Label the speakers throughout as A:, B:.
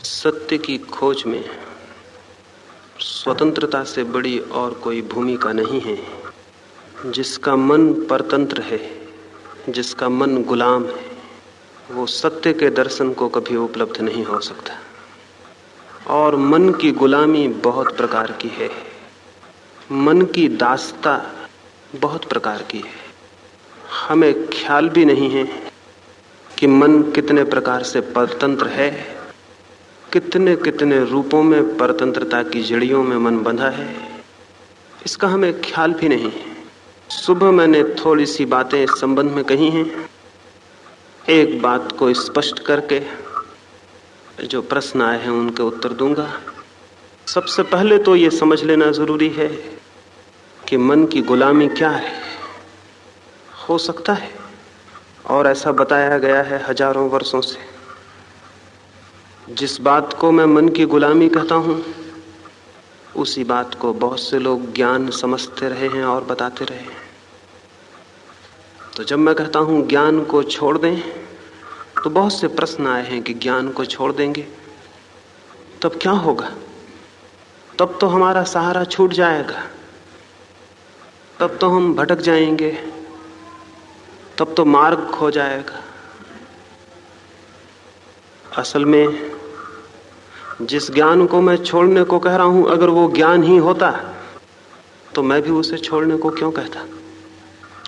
A: सत्य की खोज में स्वतंत्रता से बड़ी और कोई भूमिका नहीं है। जिसका मन परतंत्र है, जिसका मन गुलाम है, वो सत्य के दर्शन को कभी उपलब्ध नहीं हो सकता। और मन की गुलामी बहुत प्रकार की है, मन की दास्ता बहुत प्रकार की है। हमें ख्याल भी नहीं है कि मन कितने प्रकार से परतंत्र है, कितने कितने रूपों में परतंत्रता की जड़ियों में मन बंधा है, इसका हमें ख्याल भी नहीं है। सुबह मैंने थोड़ी सी बातें इस संबंध में कही हैं। एक बात को स्पष्ट करके जो प्रश्न आए हैं उनके उत्तर दूंगा। सबसे पहले तो ये समझ लेना जरूरी है कि मन की गुलामी क्या है। हो सकता है, और ऐसा बताया गया है हजारों वर्षों से, जिस बात को मैं मन की गुलामी कहता हूं उसी बात को बहुत से लोग ज्ञान समझते रहे हैं और बताते रहे हैं। तो जब मैं कहता हूं ज्ञान को छोड़ दें, तो बहुत से प्रश्न आए हैं कि ज्ञान को छोड़ देंगे तब क्या होगा? तब तो हमारा सहारा छूट जाएगा, तब तो हम भटक जाएंगे, तब तो मार्ग खो जाएगा। असल में जिस ज्ञान को मैं छोड़ने को कह रहा हूं, अगर वो ज्ञान ही होता तो मैं भी उसे छोड़ने को क्यों कहता?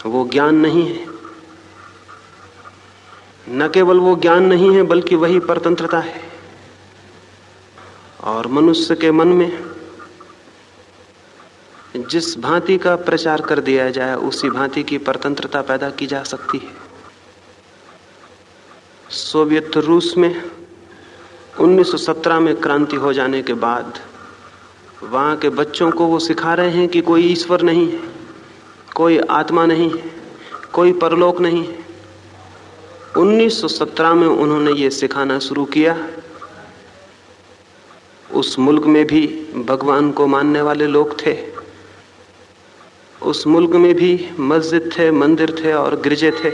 A: वो ज्ञान नहीं है। न केवल वो ज्ञान नहीं है बल्कि वही परतंत्रता है। और मनुष्य के मन में जिस भांति का प्रचार कर दिया जाए उसी भांति की परतंत्रता पैदा की जा सकती है। सोवियत रूस में 1917 में क्रांति हो जाने के बाद वहां के बच्चों को वो सिखा रहे हैं कि कोई ईश्वर नहीं है, कोई आत्मा नहीं है, कोई परलोक नहीं है। 1917 में उन्होंने ये सिखाना शुरू किया। उस मुल्क में भी भगवान को मानने वाले लोग थे, उस मुल्क में भी मस्जिद थे, मंदिर थे और गिरजे थे,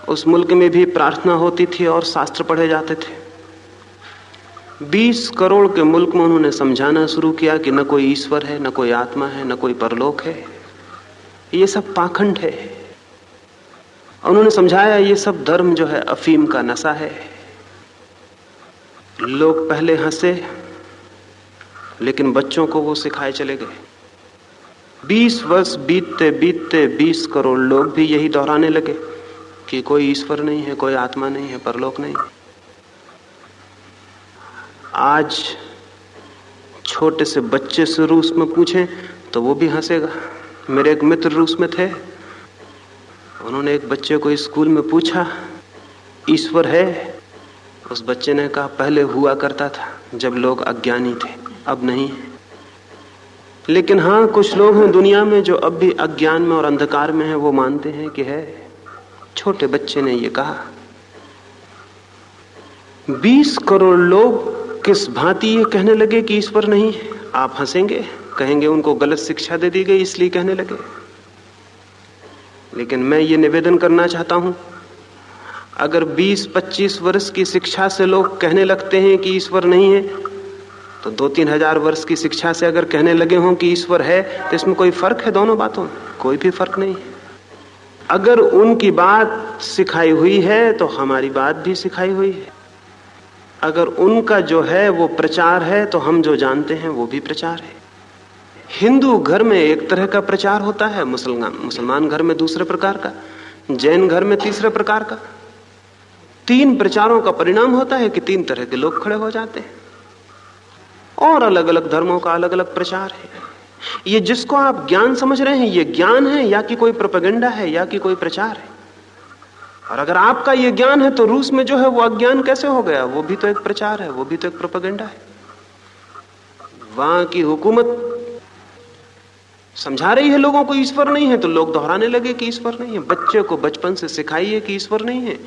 A: उस मुल्क में भी प्रार्थना होती थी और शास्त्र पढ़े जाते थे। 20 करोड़ के मुल्क में उन्होंने समझाना शुरू किया कि न कोई ईश्वर है, न कोई आत्मा है, न कोई परलोक है, ये सब पाखंड है। उन्होंने समझाया ये सब धर्म जो है अफीम का नशा है। लोग पहले हंसे, लेकिन बच्चों को वो सिखाए चले गए। 20 वर्ष बीतते बीतते 20 करोड़ लोग भी यही दोहराने लगे कि कोई ईश्वर नहीं है, कोई आत्मा नहीं है, परलोक नहीं है। आज छोटे से बच्चे से रूस में पूछें तो वो भी हंसेगा। मेरे एक मित्र रूस में थे, उन्होंने एक बच्चे को स्कूल में पूछा ईश्वर है? उस बच्चे ने कहा पहले हुआ करता था जब लोग अज्ञानी थे, अब नहीं है। लेकिन हाँ, कुछ लोग हैं दुनिया में जो अब भी अज्ञान में और अंधकार में हैं, वो मानते हैं कि है। छोटे बच्चे ने ये कहा। 20 करोड़ लोग किस भांति ये कहने लगे कि ईश्वर नहीं है? आप हंसेंगे, कहेंगे उनको गलत शिक्षा दे दी गई इसलिए कहने लगे। लेकिन मैं ये निवेदन करना चाहता हूं, अगर 20-25 वर्ष की शिक्षा से लोग कहने लगते हैं कि ईश्वर नहीं है, तो 2-3 हजार वर्ष की शिक्षा से अगर कहने लगे हों कि ईश्वर है, तो इसमें कोई फर्क है? दोनों बातों में कोई भी फर्क नहीं है। अगर उनकी बात सिखाई हुई है तो हमारी बात भी सिखाई हुई है। अगर उनका जो है वो प्रचार है तो हम जो जानते हैं वो भी प्रचार है। हिंदू घर में एक तरह का प्रचार होता है, मुसलमान घर में दूसरे प्रकार का, जैन घर में तीसरे प्रकार का। 3 प्रचारों का परिणाम होता है कि 3 तरह के लोग खड़े हो जाते हैं। और अलग अलग धर्मों का अलग अलग प्रचार है। ये जिसको आप ज्ञान समझ रहे हैं, ये ज्ञान है या कि कोई प्रोपेगेंडा है या कि कोई प्रचार है? और अगर आपका ये ज्ञान है तो रूस में जो है वो अज्ञान कैसे हो गया? वो भी तो एक प्रचार है, वो भी तो एक प्रोपेगेंडा है। वहां की हुकूमत समझा रही है लोगों को ईश्वर नहीं है, तो लोग दोहराने लगे कि ईश्वर नहीं है। बच्चे को बचपन से सिखाइए कि ईश्वर नहीं है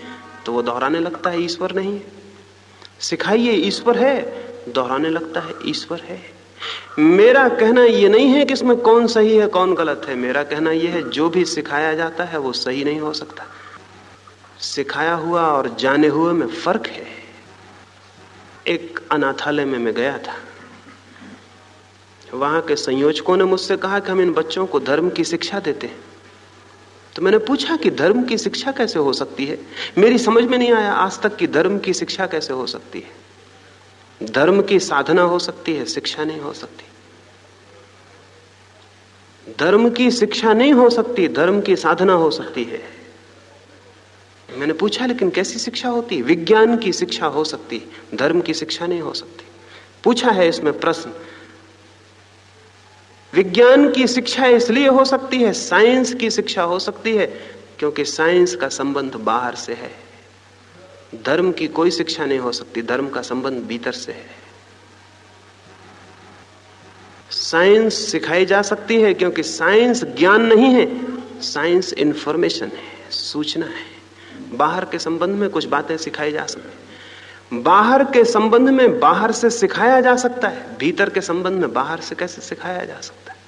A: तो वो दोहराने लगता है ईश्वर नहीं है। सिखाइए ईश्वर है, दोहराने लगता है ईश्वर है। मेरा कहना ये नहीं है कि इसमें कौन सही है कौन गलत है। मेरा कहना यह है जो भी सिखाया जाता है वो सही नहीं हो सकता। सिखाया हुआ और जाने हुए में फर्क है। एक अनाथालय में मैं गया था। वहां के संयोजकों ने मुझसे कहा कि हम इन बच्चों को धर्म की शिक्षा देते हैं। तो मैंने पूछा कि धर्म की शिक्षा कैसे हो सकती है। मेरी समझ में नहीं आया आज तक कि धर्म की शिक्षा कैसे हो सकती है। धर्म की साधना हो सकती है, शिक्षा नहीं हो सकती। धर्म की शिक्षा नहीं हो सकती, धर्म की साधना हो सकती है। मैंने पूछा लेकिन कैसी शिक्षा होती है? विज्ञान की शिक्षा हो सकती, धर्म की शिक्षा नहीं हो सकती। पूछा है इसमें प्रश्न। विज्ञान की शिक्षा इसलिए हो सकती है, साइंस की शिक्षा हो सकती है, क्योंकि साइंस का संबंध बाहर से है। धर्म की कोई शिक्षा नहीं हो सकती, धर्म का संबंध भीतर से है। साइंस सिखाई जा सकती है क्योंकि साइंस ज्ञान नहीं है, साइंस इंफॉर्मेशन है, सूचना है। बाहर के संबंध में कुछ बातें सिखाई जा सकती, बाहर के संबंध में बाहर से सिखाया जा सकता है, भीतर के संबंध में बाहर से कैसे सिखाया जा सकता है?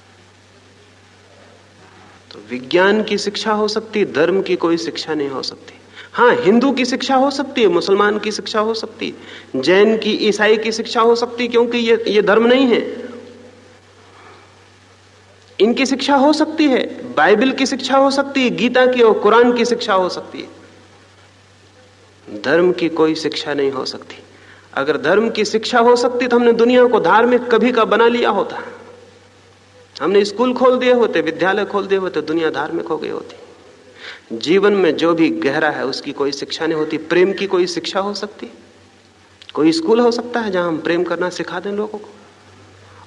A: तो विज्ञान की शिक्षा हो सकती है, धर्म की कोई शिक्षा नहीं हो सकती। हाँ, हिंदू की शिक्षा हो सकती है, मुसलमान की शिक्षा हो सकती है, जैन की, ईसाई की शिक्षा हो सकती है, क्योंकि ये धर्म नहीं है। इनकी शिक्षा हो सकती है, बाइबल की शिक्षा हो सकती है, गीता की और कुरान की शिक्षा हो सकती है। धर्म की कोई शिक्षा नहीं हो सकती। अगर धर्म की शिक्षा हो सकती तो हमने दुनिया को धार्मिक कभी का बना लिया होता। हमने स्कूल खोल दिए होते, विद्यालय खोल दिए होते, दुनिया धार्मिक हो गई होती। जीवन में जो भी गहरा है उसकी कोई शिक्षा नहीं होती। प्रेम की कोई शिक्षा हो सकती? कोई स्कूल हो सकता है जहां हम प्रेम करना सिखा दें लोगों को?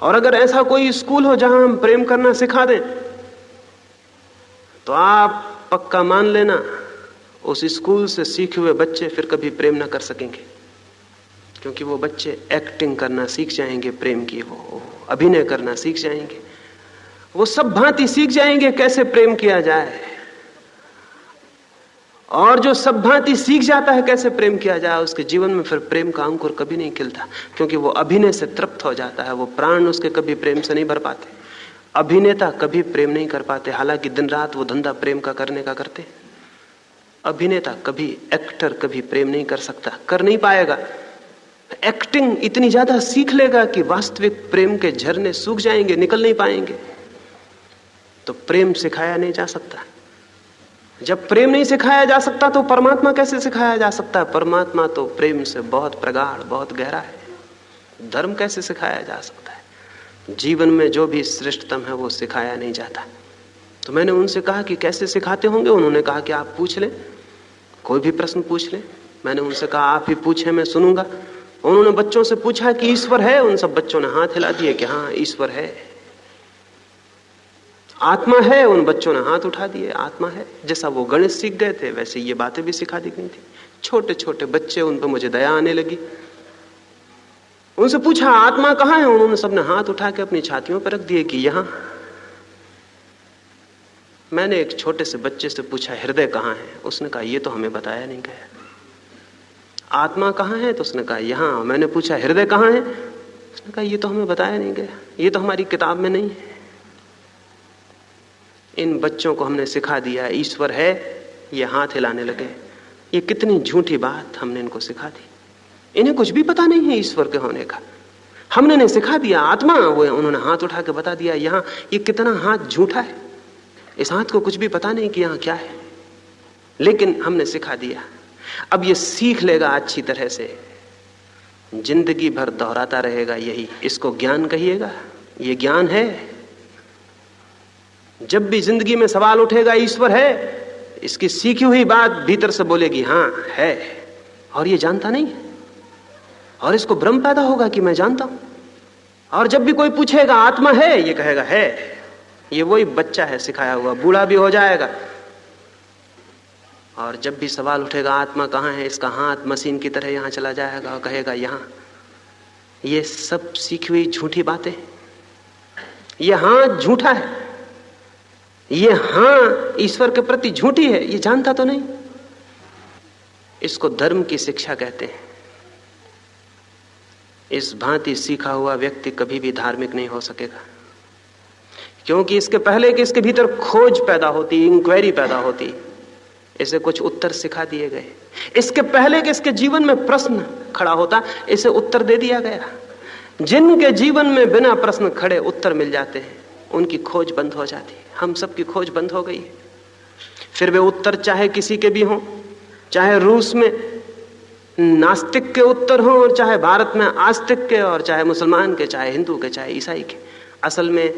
A: और अगर ऐसा कोई स्कूल हो जहां हम प्रेम करना सिखा दें, तो आप पक्का मान लेना उस स्कूल से सीखे हुए बच्चे फिर कभी प्रेम ना कर सकेंगे, क्योंकि वो बच्चे एक्टिंग करना सीख जाएंगे, प्रेम की वो अभिनय करना सीख जाएंगे, वो सब भांति सीख जाएंगे कैसे प्रेम किया जाए। और जो सब भांति सीख जाता है कैसे प्रेम किया जाए, उसके जीवन में फिर प्रेम का अंकुर कभी नहीं खिलता, क्योंकि वो अभिनय से तृप्त हो जाता है। वो प्राण उसके कभी प्रेम से नहीं भर पाते। अभिनेता कभी प्रेम नहीं कर पाते, हालांकि दिन रात वो धंधा प्रेम का करने का करते। अभिनेता कभी, एक्टर कभी प्रेम नहीं कर सकता, कर नहीं पाएगा। एक्टिंग इतनी ज्यादा सीख लेगा कि वास्तविक प्रेम के झरने सूख जाएंगे, निकल नहीं पाएंगे। तो प्रेम सिखाया नहीं जा सकता। जब प्रेम नहीं सिखाया जा सकता तो परमात्मा कैसे सिखाया जा सकता है? परमात्मा तो प्रेम से बहुत प्रगाढ़, बहुत गहरा है। धर्म कैसे सिखाया जा सकता है? जीवन में जो भी श्रेष्ठतम है वो सिखाया नहीं जाता। तो मैंने उनसे कहा कि कैसे सिखाते होंगे? उन्होंने कहा कि आप पूछ लें, कोई भी प्रश्न पूछ लें। मैंने उनसे कहा आप ही पूछें, मैं सुनूंगा। उन्होंने बच्चों से पूछा कि ईश्वर है? उन सब बच्चों ने हाथ हिला दिए कि हाँ ईश्वर है। आत्मा है? उन बच्चों ने हाथ उठा दिए, आत्मा है। जैसा वो गणित सीख गए थे वैसे ये बातें भी सिखा दी गई थी। छोटे छोटे बच्चे, उन पर मुझे दया आने लगी। उनसे पूछा आत्मा कहाँ है? उन्होंने सबने हाथ उठा के अपनी छातियों पर रख दिए कि यहां। मैंने एक छोटे से बच्चे से पूछा हृदय कहाँ है? उसने कहा ये तो हमें बताया नहीं गया। आत्मा कहाँ है? तो उसने कहा यहां। मैंने पूछा हृदय कहाँ है? उसने कहा ये तो हमें बताया नहीं गया, ये तो हमारी किताब में नहीं है। इन बच्चों को हमने सिखा दिया ईश्वर है, ये हाथ हिलाने लगे। ये कितनी झूठी बात हमने इनको सिखा दी। इन्हें कुछ भी पता नहीं है ईश्वर के होने का। हमने इन्हें सिखा दिया आत्मा, वो उन्होंने हाथ उठा के बता दिया यहां। ये कितना हाथ झूठा है। इस हाथ को कुछ भी पता नहीं कि यहां क्या है, लेकिन हमने सिखा दिया। अब ये सीख लेगा अच्छी तरह से, जिंदगी भर दोहराता रहेगा यही। इसको ज्ञान कहिएगा? ये ज्ञान है? जब भी जिंदगी में सवाल उठेगा ईश्वर है, इसकी सीखी हुई बात भीतर से बोलेगी हाँ है, और ये जानता नहीं है। और इसको भ्रम पैदा होगा कि मैं जानता हूं। और जब भी कोई पूछेगा आत्मा है, ये कहेगा है। ये वही बच्चा है सिखाया हुआ, बूढ़ा भी हो जाएगा। और जब भी सवाल उठेगा आत्मा कहाँ है, इसका हाथ मशीन की तरह यहां चला जाएगा और कहेगा यहां। ये सब सीखी हुई झूठी बातें। ये हाथ झूठा है, ये हां ईश्वर के प्रति झूठी है, ये जानता तो नहीं। इसको धर्म की शिक्षा कहते हैं। इस भांति सीखा हुआ व्यक्ति कभी भी धार्मिक नहीं हो सकेगा, क्योंकि इसके पहले कि इसके भीतर खोज पैदा होती, इंक्वायरी पैदा होती, इसे कुछ उत्तर सिखा दिए गए। इसके पहले कि इसके जीवन में प्रश्न खड़ा होता, इसे उत्तर दे दिया गया। जिनके जीवन में बिना प्रश्न खड़े उत्तर मिल जाते हैं, उनकी खोज बंद हो जाती है। हम सबकी खोज बंद हो गई है। फिर वे उत्तर चाहे किसी के भी हों, चाहे रूस में नास्तिक के उत्तर हों, और चाहे भारत में आस्तिक के, और चाहे मुसलमान के, चाहे हिंदू के, चाहे ईसाई के। असल में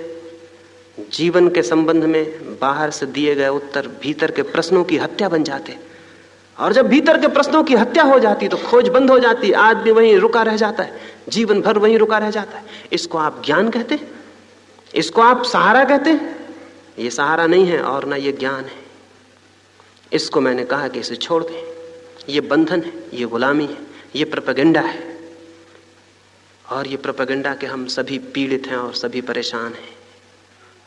A: जीवन के संबंध में बाहर से दिए गए उत्तर भीतर के प्रश्नों की हत्या बन जाते, और जब भीतर के प्रश्नों की हत्या हो जाती तो खोज बंद हो जाती। आदमी वहीं रुका रह जाता है, जीवन भर वहीं रुका रह जाता है। इसको आप ज्ञान कहते हैं? इसको आप सहारा कहते हैं? ये सहारा नहीं है और ना ये ज्ञान है। इसको मैंने कहा कि इसे छोड़ दें। ये बंधन है, ये गुलामी है, ये प्रोपेगेंडा है, और ये प्रोपेगेंडा के हम सभी पीड़ित हैं और सभी परेशान हैं।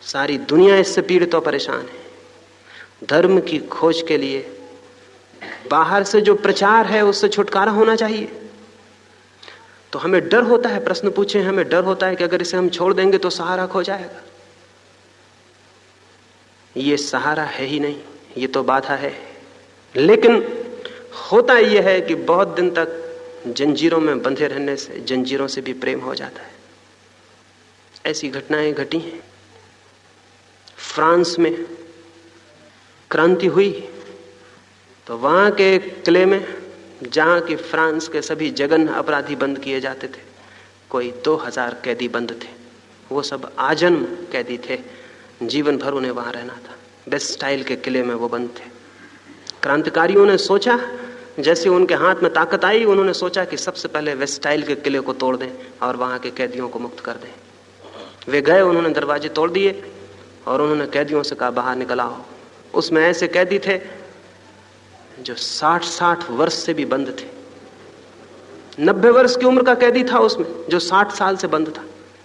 A: सारी दुनिया इससे पीड़ित और परेशान है। धर्म की खोज के लिए बाहर से जो प्रचार है उससे छुटकारा होना चाहिए। तो हमें डर होता है, प्रश्न पूछे, हमें डर होता है कि अगर इसे हम छोड़ देंगे तो सहारा खो जाएगा। ये सहारा है ही नहीं, ये तो बाधा है। लेकिन होता यह है कि बहुत दिन तक जंजीरों में बंधे रहने से जंजीरों से भी प्रेम हो जाता है। ऐसी घटनाएं घटी हैं। फ्रांस में क्रांति हुई तो वहां के एक किले में, जहां की फ्रांस के सभी जघन्य अपराधी बंद किए जाते थे, कोई 2000 कैदी बंद थे। वो सब आजन्म कैदी थे, जीवन भर उन्हें वहां रहना था। बेस्टाइल के किले में वो बंद थे। क्रांतिकारियों ने सोचा, जैसे उनके हाथ में ताकत आई, उन्होंने सोचा कि सबसे पहले वेस्टाइल के किले को तोड़ दें और वहां के कैदियों को मुक्त कर दें। वे गए, उन्होंने दरवाजे तोड़ दिए और उन्होंने कैदियों से कहा बाहर निकल आओ। उसमें ऐसे कैदी थे जो 60-60 वर्ष से भी बंद थे। 90 वर्ष की उम्र का कैदी था उसमें जो 60 साल से बंद था।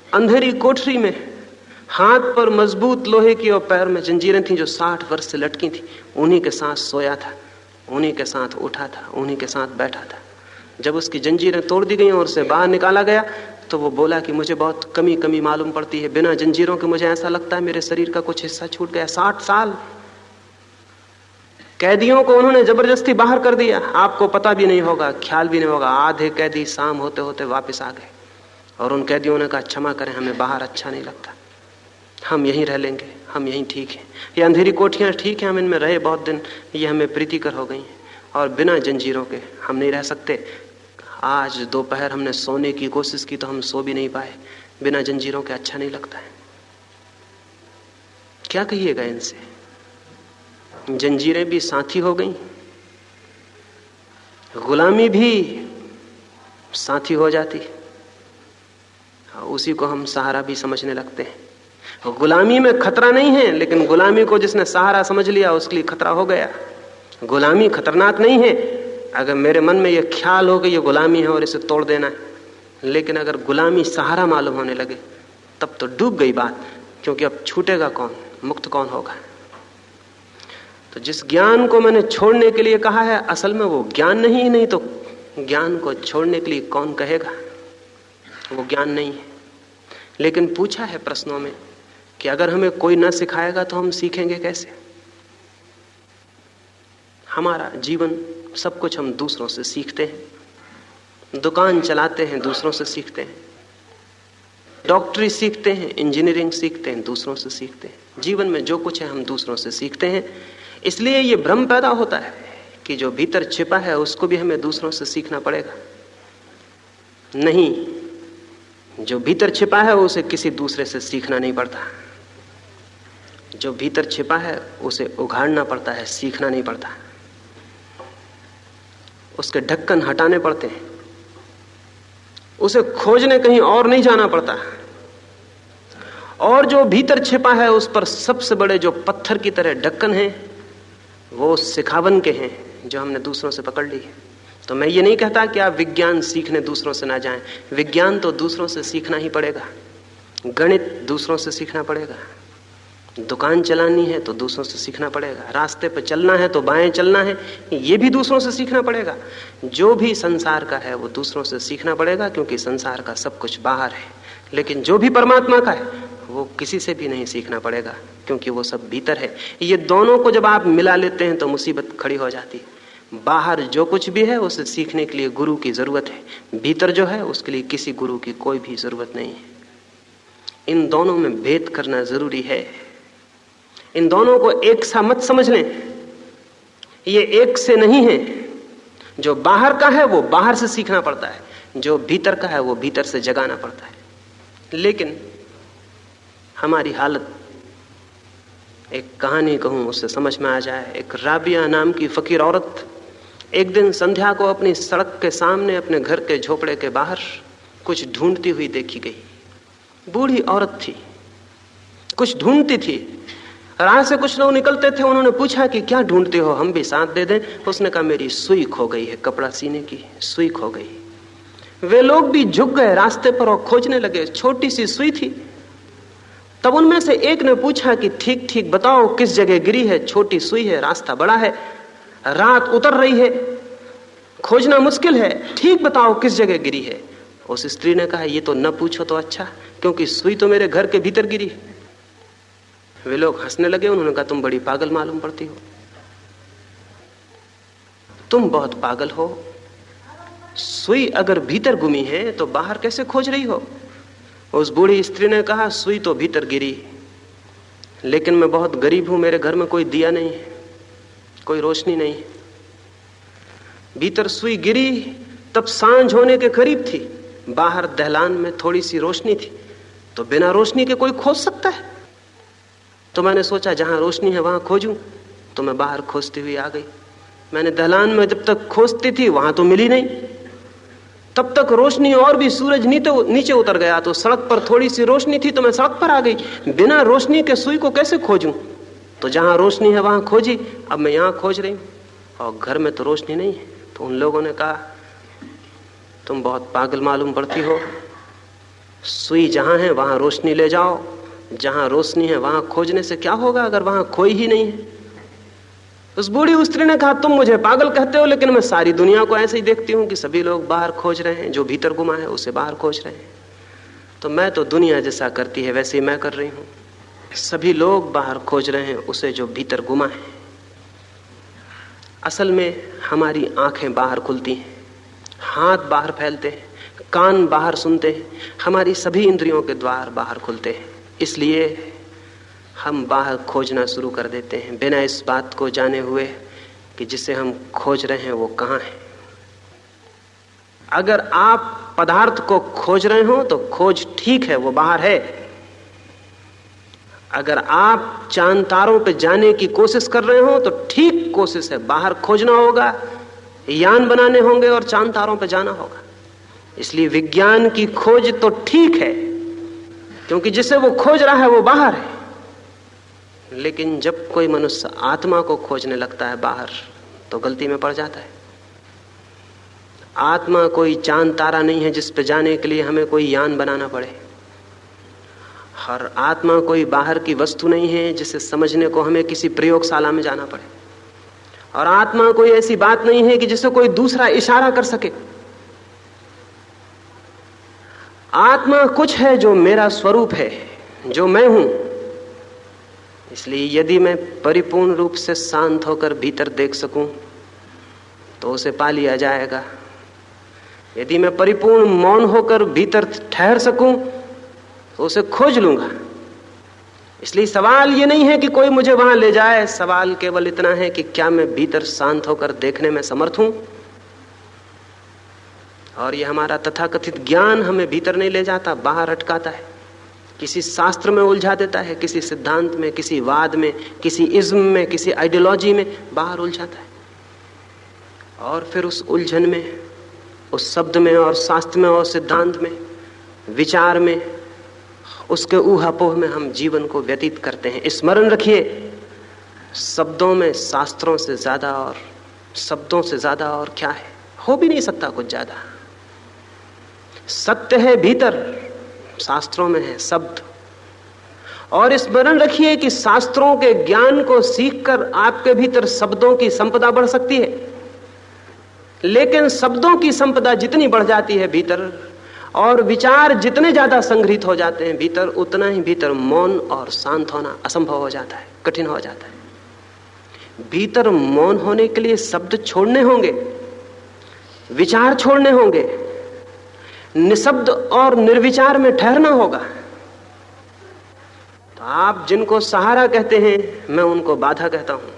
A: अंधेरी कोठरी में हाथ पर मजबूत लोहे की और पैर में जंजीरें थी जो 60 वर्ष से लटकी थी। उन्हीं के साथ सोया था, उन्हीं के साथ उठा था, उन्हीं के साथ बैठा था। जब उसकी जंजीरें तोड़ दी गई और उसे बाहर निकाला गया तो वो बोला कि मुझे बहुत कमी मालूम पड़ती है। बिना जंजीरों के मुझे ऐसा लगता है मेरे शरीर का कुछ हिस्सा छूट गया। 60 साल कैदियों को उन्होंने जबरदस्ती बाहर कर दिया। आपको पता भी नहीं होगा, ख्याल भी नहीं होगा। आधे कैदी शाम होते होते वापस आ गए और उन कैदियों ने कहा क्षमा करें, हमें बाहर अच्छा नहीं लगता, हम यहीं रह लेंगे, हम यहीं ठीक हैं। ये अंधेरी कोठियां ठीक हैं, हम इनमें रहे बहुत दिन, ये हमें प्रीतिकर हो गई हैं और बिना जंजीरों के हम नहीं रह सकते। आज दोपहर हमने सोने की कोशिश की तो हम सो भी नहीं पाए, बिना जंजीरों के अच्छा नहीं लगता है। क्या कहिएगा इनसे? जंजीरें भी साथी हो गई, गुलामी भी साथी हो जाती, उसी को हम सहारा भी समझने लगते हैं। गुलामी में खतरा नहीं है, लेकिन गुलामी को जिसने सहारा समझ लिया उसके लिए खतरा हो गया। गुलामी खतरनाक नहीं है अगर मेरे मन में यह ख्याल हो कि यह गुलामी है और इसे तोड़ देना है, लेकिन अगर गुलामी सहारा मालूम होने लगे तब तो डूब गई बात, क्योंकि अब छूटेगा कौन, मुक्त कौन होगा। तो जिस ज्ञान को मैंने छोड़ने के लिए कहा है, असल में वो ज्ञान नहीं तो ज्ञान को छोड़ने के लिए कौन कहेगा, वो ज्ञान नहीं है। लेकिन पूछा है प्रश्नों में कि अगर हमें कोई न सिखाएगा तो हम सीखेंगे कैसे? हमारा जीवन सब कुछ हम दूसरों से सीखते हैं। दुकान चलाते हैं, दूसरों से सीखते हैं। डॉक्टरी सीखते हैं, इंजीनियरिंग सीखते हैं, दूसरों से सीखते हैं। जीवन में जो कुछ है हम दूसरों से सीखते हैं। इसलिए ये भ्रम पैदा होता है कि जो भीतर छिपा है उसको भी हमें दूसरों से सीखना पड़ेगा। नहीं, जो भीतर छिपा है उसे किसी दूसरे से सीखना नहीं पड़ता। जो भीतर छिपा है उसे उघाड़ना पड़ता है, सीखना नहीं पड़ता। उसके ढक्कन हटाने पड़ते हैं, उसे खोजने कहीं और नहीं जाना पड़ता। और जो भीतर छिपा है उस पर सबसे बड़े जो पत्थर की तरह ढक्कन हैं वो सिखावन के हैं जो हमने दूसरों से पकड़ ली है। तो मैं ये नहीं कहता कि आप विज्ञान सीखने दूसरों से ना जाएं। विज्ञान तो दूसरों से सीखना ही पड़ेगा। गणित दूसरों से सीखना पड़ेगा, दुकान चलानी है तो दूसरों से सीखना पड़ेगा, रास्ते पर चलना है तो बाएं चलना है, ये भी दूसरों से सीखना पड़ेगा। जो भी संसार का है वो दूसरों से सीखना पड़ेगा, क्योंकि संसार का सब कुछ बाहर है। लेकिन जो भी परमात्मा का है
B: वो किसी से भी नहीं सीखना पड़ेगा, क्योंकि वो सब भीतर है। ये दोनों को जब आप मिला लेते हैं तो मुसीबत खड़ी हो जाती है। बाहर जो कुछ भी है उसे सीखने के लिए गुरु की जरूरत है, भीतर जो है उसके लिए किसी गुरु की कोई भी जरूरत नहीं है। इन दोनों में भेद करना जरूरी है। इन दोनों को एक सा मत समझ लें, ये एक से नहीं है। जो बाहर का है वो बाहर से सीखना पड़ता है, जो भीतर का है वो भीतर से जगाना पड़ता है। लेकिन हमारी हालत, एक कहानी कहूं उससे समझ में आ जाए। एक राबिया नाम की फकीर औरत एक दिन संध्या को अपनी सड़क के सामने अपने घर के झोपड़े के बाहर कुछ ढूंढती हुई देखी गई। बूढ़ी औरत थी, कुछ ढूंढती थी। राह से कुछ लोग निकलते थे, उन्होंने पूछा कि क्या ढूंढते हो, हम भी साथ दे दें। उसने कहा मेरी सुई खो गई है, कपड़ा सीने की सुई खो गई। वे लोग भी झुक गए रास्ते पर और खोजने लगे। छोटी सी सुई थी। तब उनमें से एक ने पूछा कि ठीक ठीक बताओ किस जगह गिरी है, छोटी सुई है, रास्ता बड़ा है, रात उतर रही है, खोजना मुश्किल है, ठीक बताओ किस जगह गिरी है। उस स्त्री ने कहा ये तो न पूछो तो अच्छा, क्योंकि सुई तो मेरे घर के भीतर गिरी है। वे लोग हंसने लगे। उन्होंने कहा तुम बड़ी पागल मालूम पड़ती हो, तुम बहुत पागल हो। सुई अगर भीतर गुमी है तो बाहर कैसे खोज रही हो। उस बूढ़ी स्त्री ने कहा सुई तो भीतर गिरी, लेकिन मैं बहुत गरीब हूं, मेरे घर में कोई दिया नहीं है, कोई रोशनी नहीं है। भीतर सुई गिरी तब सांझ होने के करीब थी, बाहर दहलान में थोड़ी सी रोशनी थी, तो बिना रोशनी के कोई खोज सकता है। तो मैंने सोचा जहां रोशनी है वहां खोजूं, तो मैं बाहर खोजती हुई आ गई। मैंने दहलान में जब तक खोजती थी वहां तो मिली नहीं, तब तक रोशनी और भी सूरज नीचे उतर गया, तो सड़क पर थोड़ी सी रोशनी थी तो मैं सड़क पर आ गई। बिना रोशनी के सुई को कैसे खोजूं, तो जहां रोशनी है वहां खोजी। अब मैं यहां खोज रही हूं और घर में तो रोशनी नहीं है। तो उन लोगों ने कहा तुम बहुत पागल मालूम पड़ती हो, सुई जहां है वहां रोशनी ले जाओ, जहां रोशनी है वहां खोजने से क्या होगा अगर वहां खोई ही नहीं है। उस बूढ़ी स्त्री ने कहा तुम मुझे पागल कहते हो, लेकिन मैं सारी दुनिया को ऐसे ही देखती हूं कि सभी लोग बाहर खोज रहे हैं, जो भीतर गुमा है उसे बाहर खोज रहे हैं। तो मैं तो दुनिया जैसा करती है वैसे ही मैं कर रही हूं। सभी लोग बाहर खोज रहे हैं उसे जो भीतर गुमा है। असल में हमारी आंखें बाहर खुलती हैं, हाथ बाहर फैलते हैं, कान बाहर सुनते हैं, हमारी सभी इंद्रियों के द्वार बाहर खुलते हैं। इसलिए हम बाहर खोजना शुरू कर देते हैं बिना इस बात को जाने हुए कि जिसे हम खोज रहे हैं वो कहाँ है। अगर आप पदार्थ को खोज रहे हो तो खोज ठीक है, वो बाहर है। अगर आप चांद तारों पे जाने की कोशिश कर रहे हो तो ठीक कोशिश है, बाहर खोजना होगा, यान बनाने होंगे और चांद तारों पे जाना होगा। इसलिए विज्ञान की खोज तो ठीक है, क्योंकि जिसे वो खोज रहा है वो बाहर है। लेकिन जब कोई मनुष्य आत्मा को खोजने लगता है बाहर, तो गलती में पड़ जाता है। आत्मा कोई चांद तारा नहीं है जिस पे जाने के लिए हमें कोई यान बनाना पड़े। और आत्मा कोई बाहर की वस्तु नहीं है जिसे समझने को हमें किसी प्रयोगशाला में जाना पड़े। और आत्मा कोई ऐसी बात नहीं है कि जिसे कोई दूसरा इशारा कर सके। आत्मा कुछ है जो मेरा स्वरूप है, जो मैं हूं। इसलिए यदि मैं परिपूर्ण रूप से शांत होकर भीतर देख सकूं तो उसे पा लिया जाएगा। यदि मैं परिपूर्ण मौन होकर भीतर ठहर सकूं तो उसे खोज लूंगा। इसलिए सवाल ये नहीं है कि कोई मुझे वहां ले जाए, सवाल केवल इतना है कि क्या मैं भीतर शांत होकर देखने में समर्थ हूं। और ये हमारा तथाकथित ज्ञान हमें भीतर नहीं ले जाता, बाहर अटकाता है, किसी शास्त्र में उलझा देता है, किसी सिद्धांत में, किसी वाद में, किसी इज्म में, किसी आइडियोलॉजी में बाहर उलझाता है। और फिर उस उलझन में, उस शब्द में और शास्त्र में और सिद्धांत में, विचार में, उसके ऊहापोह में हम जीवन को व्यतीत करते हैं। स्मरण रखिए, शब्दों में शास्त्रों से ज्यादा और शब्दों से ज्यादा और क्या है, हो भी नहीं सकता कुछ ज्यादा। सत्य है भीतर, शास्त्रों में है शब्द। और स्मरण रखिए कि शास्त्रों के ज्ञान को सीखकर आपके भीतर शब्दों की संपदा बढ़ सकती है। लेकिन शब्दों की संपदा जितनी बढ़ जाती है भीतर, और विचार जितने ज्यादा संग्रहित हो जाते हैं भीतर, उतना ही भीतर मौन और शांत होना असंभव हो जाता है, कठिन हो जाता है। भीतर मौन होने के लिए शब्द छोड़ने होंगे, विचार छोड़ने होंगे, निशब्द और निर्विचार में ठहरना होगा। तो आप जिनको सहारा कहते हैं, मैं उनको बाधा कहता हूं।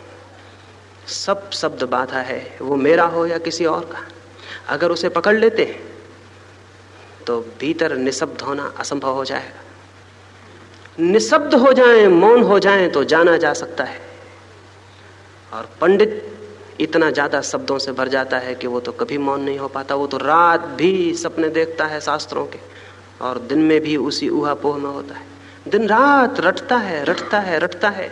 B: सब शब्द बाधा है, वो मेरा हो या किसी और का। अगर उसे पकड़ लेते हैं तो भीतर निशब्द होना असंभव हो जाएगा। निशब्द हो जाएं, मौन हो जाएं तो जाना जा सकता है। और पंडित इतना ज्यादा शब्दों से भर जाता है कि वो तो कभी मौन नहीं हो पाता। वो तो रात भी सपने देखता है शास्त्रों के, और दिन में भी उसी ऊहापोह में होता है। दिन रात रटता है, रटता है, रटता है।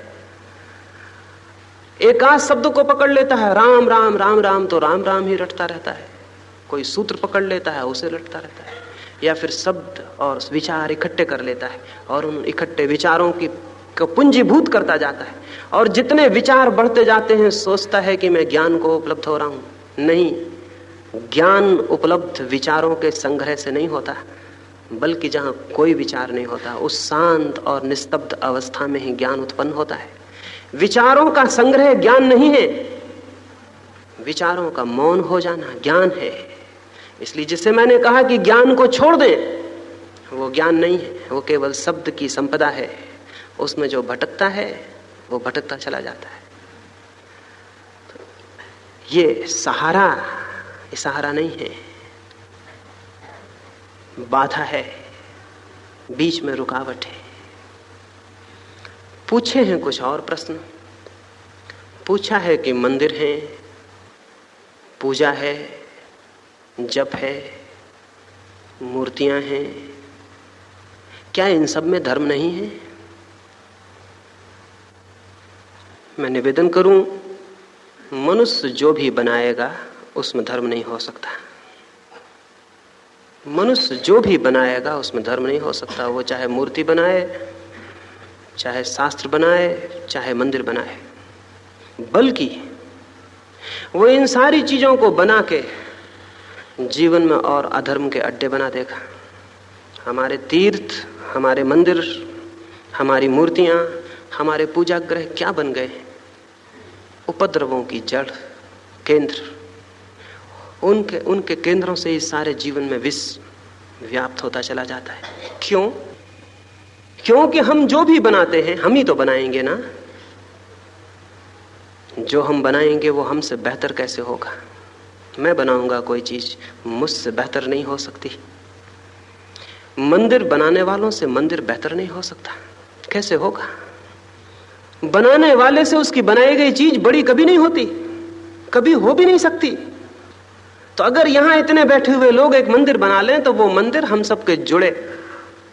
B: एक आध शब्द को पकड़ लेता है, राम राम राम राम, तो राम राम ही रटता रहता है। कोई सूत्र पकड़ लेता है, उसे रटता रहता है। या फिर शब्द और विचार इकट्ठे कर लेता है और उन इकट्ठे विचारों की पुंजीभूत करता जाता है। और जितने विचार बढ़ते जाते हैं, सोचता है कि मैं ज्ञान को उपलब्ध हो रहा हूं। नहीं, ज्ञान उपलब्ध विचारों के संग्रह से नहीं होता, बल्कि जहां कोई विचार नहीं होता, उस शांत और निस्तब्ध अवस्था में ही ज्ञान उत्पन्न होता है। विचारों का संग्रह ज्ञान नहीं है, विचारों का मौन हो जाना ज्ञान है। इसलिए जिसे मैंने कहा कि ज्ञान को छोड़ दें, वो ज्ञान नहीं है, वो केवल शब्द की संपदा है। उसमें जो भटकता है वो भटकता चला जाता है। तो ये सहारा नहीं है, बाधा है, बीच में रुकावट है। पूछे हैं कुछ और प्रश्न। पूछा है कि मंदिर है, पूजा है, जप है, मूर्तियां हैं, क्या इन सब में धर्म नहीं है? मैं निवेदन करूं, मनुष्य जो भी बनाएगा उसमें धर्म नहीं हो सकता। मनुष्य जो भी बनाएगा उसमें धर्म नहीं हो सकता। वो चाहे मूर्ति बनाए, चाहे शास्त्र बनाए, चाहे मंदिर बनाए, बल्कि वो इन सारी चीजों को बना के जीवन में और अधर्म के अड्डे बना देगा। हमारे तीर्थ, हमारे मंदिर, हमारी मूर्तियां, हमारे पूजा गृह क्या बन गए? उपद्रवों की जड़, केंद्र। उनके केंद्रों से इस सारे जीवन में विष व्याप्त होता चला जाता है। क्यों? क्योंकि हम जो भी बनाते हैं, हम ही तो बनाएंगे ना। जो हम बनाएंगे वो हमसे बेहतर कैसे होगा? मैं बनाऊंगा कोई चीज, मुझसे बेहतर नहीं हो सकती। मंदिर बनाने वालों से मंदिर बेहतर नहीं हो सकता। कैसे होगा? बनाने वाले से उसकी बनाई गई चीज बड़ी कभी नहीं होती, कभी हो भी नहीं सकती। तो अगर यहां इतने बैठे हुए लोग एक मंदिर बना लें, तो वो मंदिर हम सबके जुड़े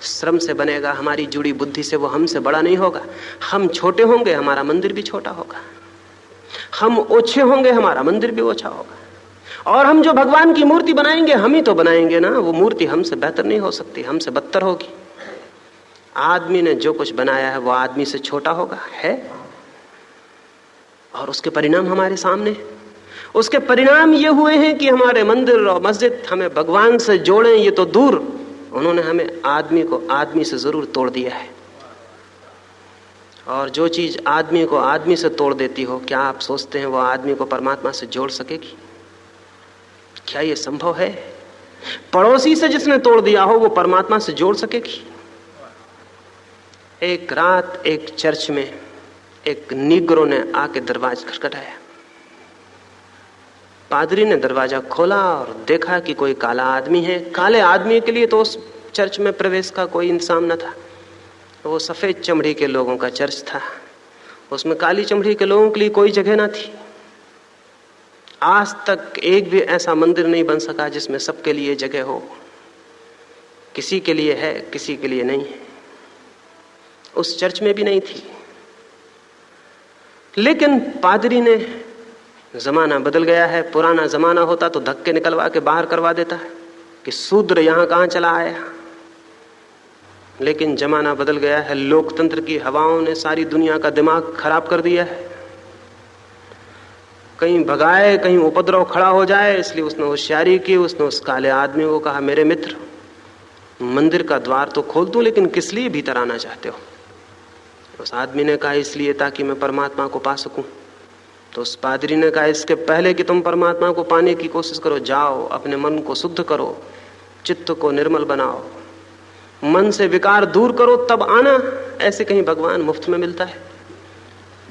B: श्रम से बनेगा। हमारी जुड़ी बुद्धि से वो हमसे बड़ा नहीं होगा। हम छोटे होंगे, हमारा मंदिर भी छोटा होगा। हम ओछे होंगे, हमारा मंदिर भी ओछा होगा। और हम जो भगवान की मूर्ति बनाएंगे, हम ही तो बनाएंगे ना। वो मूर्ति हमसे बेहतर नहीं हो सकती, हमसे बदतर होगी। आदमी ने जो कुछ बनाया है वो आदमी से छोटा होगा, है। और उसके परिणाम हमारे सामने। उसके परिणाम ये हुए हैं कि हमारे मंदिर और मस्जिद हमें भगवान से जोड़ें, ये तो दूर, उन्होंने हमें आदमी को आदमी से जरूर तोड़ दिया है। और जो चीज आदमी को आदमी से तोड़ देती हो, क्या आप सोचते हैं वो आदमी को परमात्मा से जोड़ सकेगी? क्या ये संभव है? पड़ोसी से जिसने तोड़ दिया हो वो परमात्मा से जोड़ सकेगी? एक रात एक चर्च में एक नीग्रो ने आके दरवाजा खटखटाया। पादरी ने दरवाजा खोला और देखा कि कोई काला आदमी है। काले आदमी के लिए तो उस चर्च में प्रवेश का कोई इंतजाम न था। वो सफेद चमड़ी के लोगों का चर्च था, उसमें काली चमड़ी के लोगों के लिए कोई जगह ना थी। आज तक एक भी ऐसा मंदिर नहीं बन सका जिसमें सबके लिए जगह हो। किसी के लिए है, किसी के लिए नहीं है। उस चर्च में भी नहीं थी। लेकिन पादरी ने, जमाना बदल गया है, पुराना जमाना होता तो धक्के निकलवा के बाहर करवा देता है कि शूद्र यहां कहां चला आया। लेकिन जमाना बदल गया है, लोकतंत्र की हवाओं ने सारी दुनिया का दिमाग खराब कर दिया है। कहीं भगाए, कहीं उपद्रव खड़ा हो जाए, इसलिए उसने होशियारी की। उसने उस काले आदमी को कहा, मेरे मित्र, मंदिर का द्वार तो खोल दूं, लेकिन किस लिए भीतर आना चाहते हो? उस आदमी ने कहा, इसलिए ताकि मैं परमात्मा को पा सकूं। तो उस पादरी ने कहा, इसके पहले कि तुम परमात्मा को पाने की कोशिश करो, जाओ अपने मन को शुद्ध करो, चित्त को निर्मल बनाओ, मन से विकार दूर करो, तब आना। ऐसे कहीं भगवान मुफ्त में मिलता है?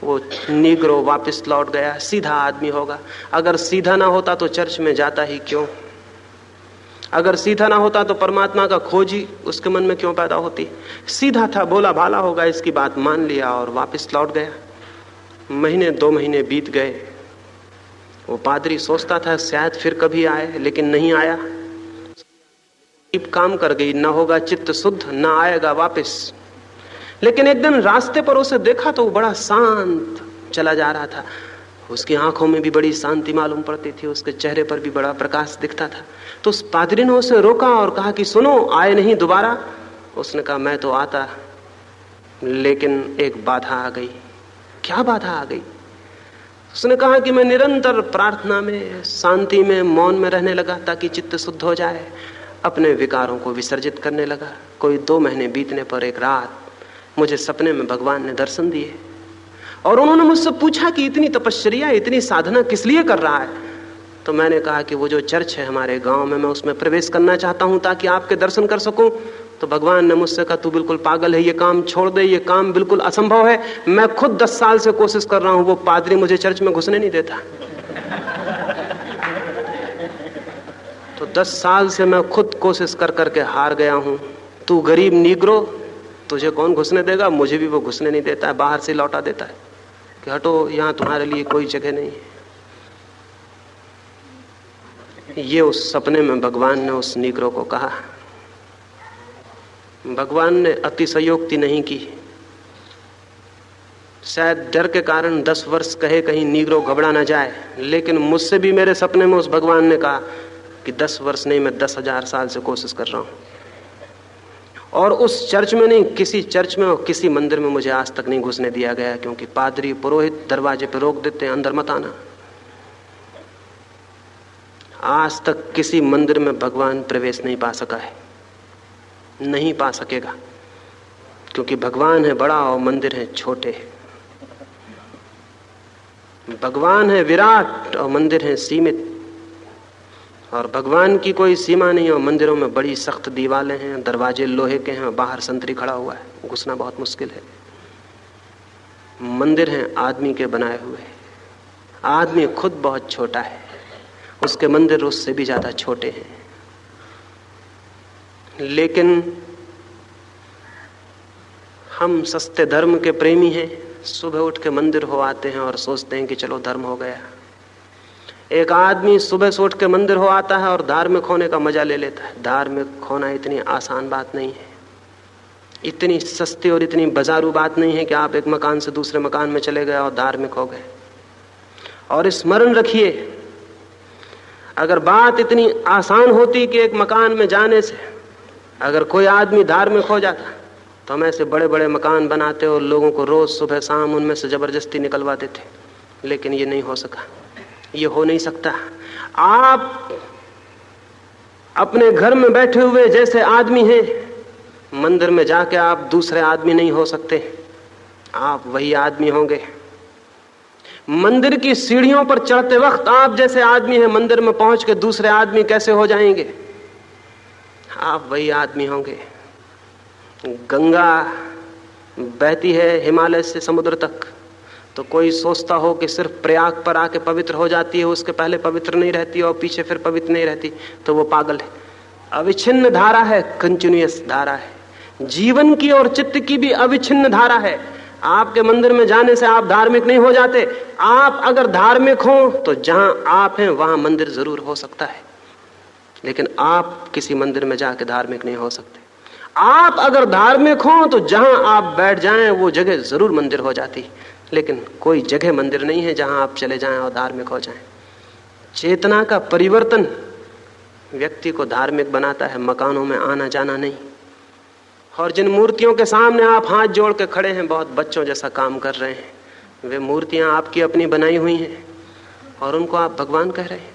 B: वो नीग्रो वापस लौट गया, सीधा आदमी होगा। अगर सीधा ना होता तो चर्च में जाता ही क्यों? अगर सीधा ना होता तो परमात्मा का खोज ही उसके मन में क्यों पैदा होती? सीधा था, भोला भाला होगा, इसकी बात मान लिया और वापस लौट गया। महीने 2 महीने बीत गए। वो पादरी सोचता था शायद फिर कभी आए, लेकिन नहीं आया। काम कर गई, ना होगा चित्त शुद्ध, ना आएगा वापस। लेकिन एक दिन रास्ते पर उसे देखा तो वो बड़ा शांत चला जा रहा था। उसकी आंखों में भी बड़ी शांति मालूम पड़ती थी, उसके चेहरे पर भी बड़ा प्रकाश दिखता था। तो उस पादरी ने उसे रोका और कहा कि सुनो, आए नहीं दोबारा? उसने कहा, मैं तो आता, लेकिन एक बाधा आ गई। क्या बाधा आ गई? उसने कहा कि मैं निरंतर प्रार्थना में, शांति में, मौन में रहने लगा ताकि चित्त शुद्ध हो जाए। अपने विकारों को विसर्जित करने लगा। कोई 2 महीने बीतने पर एक रात मुझे सपने में भगवान ने दर्शन दिए और उन्होंने मुझसे पूछा कि इतनी तपश्चर्या, इतनी साधना किस लिए कर रहा है? तो मैंने कहा कि वो जो चर्च है हमारे गांव में, मैं उसमें प्रवेश करना चाहता हूं ताकि आपके दर्शन कर सकूं। तो भगवान ने मुझसे कहा, तू बिल्कुल पागल है, ये काम छोड़ दे, ये काम बिल्कुल असंभव है। मैं खुद 10 साल से कोशिश कर रहा हूं, वो पादरी मुझे चर्च में घुसने नहीं देता। तो 10 साल से मैं खुद कोशिश कर करके हार गया हूं। तू गरीब नीग्रो, तुझे कौन घुसने देगा? मुझे भी वो घुसने नहीं देता है, बाहर से लौटा देता है कि हटो, यहां तुम्हारे लिए कोई जगह नहीं है। ये उस सपने में भगवान ने उस नीग्रो को कहा। भगवान ने अतिशयोक्ति नहीं की। शायद डर के कारण 10 वर्ष कहे कहीं नीग्रो घबरा ना जाए, लेकिन मुझसे भी मेरे सपने में उस भगवान ने कहा कि 10 वर्ष नहीं, मैं 10,000 साल से कोशिश कर रहा हूं। और उस चर्च में नहीं, किसी चर्च में और किसी मंदिर में मुझे आज तक नहीं घुसने दिया गया, क्योंकि पादरी पुरोहित दरवाजे पर रोक देते हैं, अंदर मत आना। आज तक किसी मंदिर में भगवान प्रवेश नहीं पा सका है, नहीं पा सकेगा, क्योंकि भगवान है बड़ा और मंदिर है छोटे। भगवान है विराट और मंदिर है सीमित। और भगवान की कोई सीमा नहीं, और मंदिरों में बड़ी सख्त दीवारें हैं, दरवाजे लोहे के हैं, बाहर संतरी खड़ा हुआ है, घुसना बहुत मुश्किल है। मंदिर हैं आदमी के बनाए हुए। आदमी खुद बहुत छोटा है, उसके मंदिर उससे भी ज्यादा छोटे हैं। लेकिन हम सस्ते धर्म के प्रेमी हैं, सुबह उठ के मंदिर हो आते हैं और सोचते हैं कि चलो धर्म हो गया। एक आदमी सुबह से उठ के मंदिर हो आता है और धार्मिक होने का मजा ले लेता है। धार्मिक होना इतनी आसान बात नहीं है, इतनी सस्ती और इतनी बाजारू बात नहीं है कि आप एक मकान से दूसरे मकान में चले गए और धार्मिक हो गए। और स्मरण रखिए, अगर बात इतनी आसान होती कि एक मकान में जाने से अगर कोई आदमी धार्मिक हो जाता, तो हम ऐसे बड़े बड़े मकान बनाते और लोगों को रोज सुबह शाम उनमें से जबरदस्ती निकलवा देते। लेकिन ये नहीं हो सका, ये हो नहीं सकता। आप अपने घर में बैठे हुए जैसे आदमी हैं, मंदिर में जाके आप दूसरे आदमी नहीं हो सकते, आप वही आदमी होंगे। मंदिर की सीढ़ियों पर चढ़ते वक्त आप जैसे आदमी हैं, मंदिर में पहुंच के दूसरे आदमी कैसे हो जाएंगे? आप वही आदमी होंगे। गंगा बहती है हिमालय से समुद्र तक, तो कोई सोचता हो कि सिर्फ प्रयाग पर आके पवित्र हो जाती है, उसके पहले पवित्र नहीं रहती और पीछे फिर पवित्र नहीं रहती, तो वो पागल है। अविच्छिन्न धारा है, कंटिन्यूअस धारा है। जीवन की और चित्त की भी अविच्छिन्न धारा है। आपके मंदिर में जाने से आप धार्मिक नहीं हो जाते। आप अगर धार्मिक हो तो जहां आप हैं वहां मंदिर जरूर हो सकता है, लेकिन आप किसी मंदिर में जाके धार्मिक नहीं हो सकते। आप अगर धार्मिक हो तो जहां आप बैठ जाएं वो जगह जरूर मंदिर हो जाती, लेकिन कोई जगह मंदिर नहीं है जहां आप चले जाएं और धार्मिक हो जाएं। चेतना का परिवर्तन व्यक्ति को धार्मिक बनाता है, मकानों में आना जाना नहीं। और जिन मूर्तियों के सामने आप हाथ जोड़ के खड़े हैं, बहुत बच्चों जैसा काम कर रहे हैं, वे मूर्तियां आपकी अपनी बनाई हुई हैं और उनको आप भगवान कह रहे हैं।